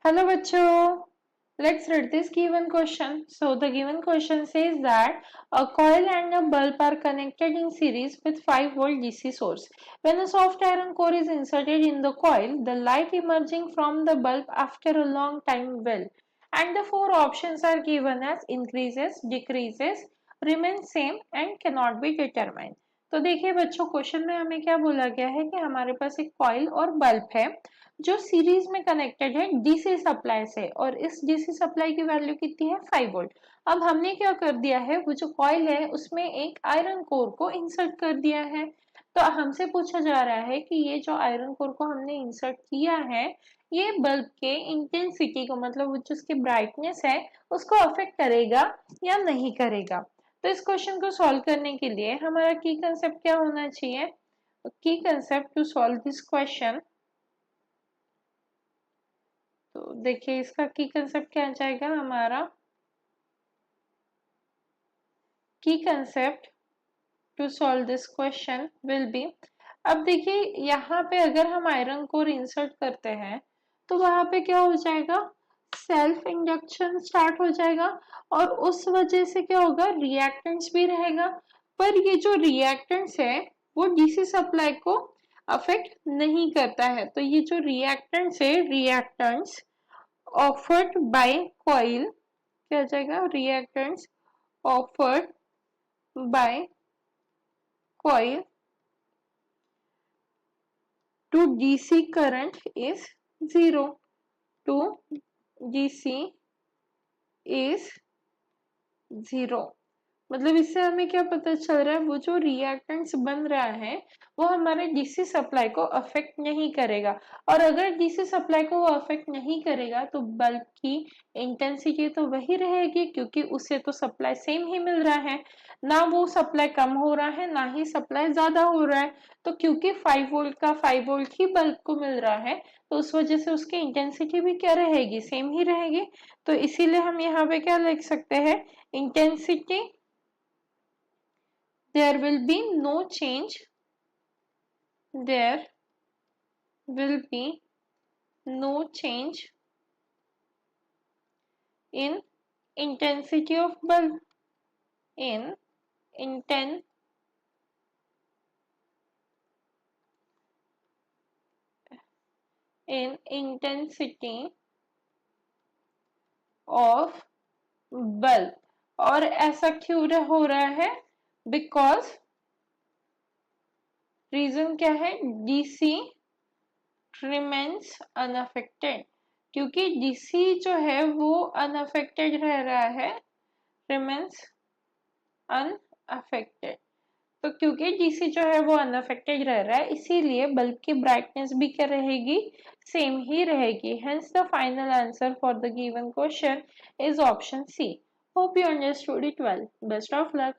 Hello bachcho, let's read this given question. So the given question says that a coil and a bulb are connected in series with 5-volt DC source. When a soft iron core is inserted in the coil, the light emerging from the bulb after a long time will. And the four options are given as increases, decreases, remains same and cannot be determined. तो देखिए बच्चों question में हमें क्या बोला गया है कि हमारे पास एक कॉइल और बल्ब है जो सीरीज में कनेक्टेड है डीसी सप्लाई से और इस डीसी सप्लाई की वैल्यू कितनी है 5 वोल्ट। अब हमने क्या कर दिया है वो जो कॉइल है उसमें एक आयरन कोर को इंसर्ट कर दिया है। तो हमसे पूछा जा रहा है कि ये जो आयरन कोर को हमने इंसर्ट किया है ये बल्ब के इंटेंसिटी को मतलब जो उसकी ब्राइटनेस है उसको अफेक्ट करेगा या नहीं करेगा। तो इस क्वेश्चन को सॉल्व करने के लिए हमारा की कंसेप्ट क्या होना चाहिए। Key concept to solve this question, तो देखिए इसका की कंसेप्ट क्या आ जाएगा हमारा। Key concept to solve this question will be, अब देखिए यहाँ पे अगर हम आयरन कोर इंसर्ट करते हैं तो वहां पे क्या हो जाएगा, सेल्फ इंडक्शन स्टार्ट हो जाएगा और उस वजह से क्या होगा रिएक्टेंस भी रहेगा। पर ये जो रिएक्टेंस है वो डीसी सप्लाई को अफेक्ट नहीं करता है। तो ये जो रिएक्टेंस है रिएक्टेंस offered by coil क्या आ जाएगा, reactants offered by coil to DC current is 0 to DC is 0। मतलब इससे हमें क्या पता चल रहा है वो जो रिएक्टेंट्स बन रहा है वो हमारे डीसी सप्लाई को अफेक्ट नहीं करेगा। और अगर डीसी सप्लाई को वो अफेक्ट नहीं करेगा तो बल्ब की इंटेंसिटी तो वही रहेगी क्योंकि उससे तो सप्लाई सेम ही मिल रहा है, ना वो सप्लाई कम हो रहा है ना ही सप्लाई ज्यादा हो रहा है। तो क्योंकि 5 वोल्ट का 5 वोल्ट ही बल्ब को मिल रहा है तो उस वजह से उसकी इंटेंसिटी भी क्या रहेगी, सेम ही रहेगी। तो इसीलिए हम यहाँ पे क्या लिख सकते हैं, intensity there will be no change, there will be no change in intensity of bulb, in inten in intensity of bulb। और ऐसा क्यों हो रहा है, बिकॉज रीजन क्या है, डीसी रिमेन्स अनअफेक्टेड, क्योंकि डीसी जो है वो अनअफेक्टेड रह रहा है, रिमेन्स अनअफेक्टेड। तो क्योंकि डीसी जो है वो अनअफेक्टेड रह रहा है इसीलिए बल्ब की ब्राइटनेस भी क्या रहेगी, सेम ही रहेगी। Hence the final answer for the given question is option C. Hope you understood it well. Best of luck.